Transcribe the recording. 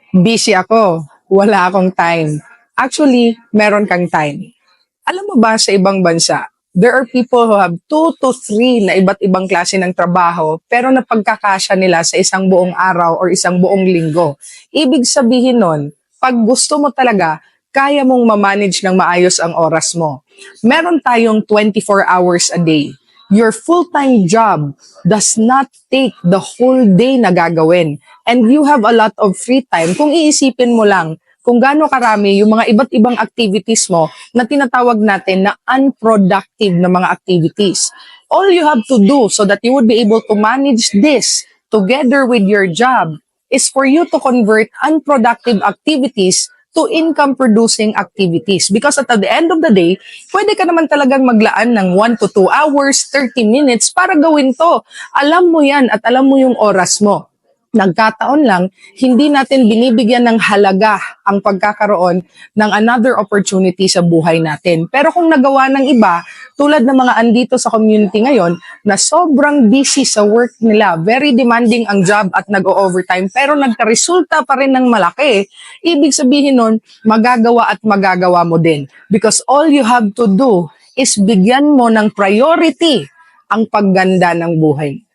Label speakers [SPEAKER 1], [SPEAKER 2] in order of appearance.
[SPEAKER 1] Busy ako, wala akong time. Actually, meron kang time. Alam mo ba sa ibang bansa, there are people who have 2 to 3 na iba't ibang klase ng trabaho pero napagkakasya nila sa isang buong araw or isang buong linggo. Ibig sabihin nun, pag gusto mo talaga, kaya mong ma-manage ng maayos ang oras mo. Meron tayong 24 hours a day. Your full-time job does not take the whole day na gagawin. And you have a lot of free time kung iisipin mo lang kung gaano karami yung mga iba't ibang activities mo na tinatawag natin na unproductive na mga activities. All you have to do so that you would be able to manage this together with your job is for you to convert unproductive activities to income-producing activities. Because at the end of the day, pwede ka naman talagang maglaan ng 1 to 2 hours, 30 minutes para gawin to. Alam mo yan at alam mo yung oras mo. Nagkataon lang, hindi natin binibigyan ng halaga ang pagkakaroon ng another opportunity sa buhay natin. Pero kung nagawa ng iba, tulad ng mga andito sa community ngayon, na sobrang busy sa work nila, very demanding ang job at nag-o-overtime, pero nagkaresulta pa rin ng malaki, ibig sabihin nun, magagawa at magagawa mo din. Because all you have to do is bigyan mo ng priority ang pagganda ng buhay.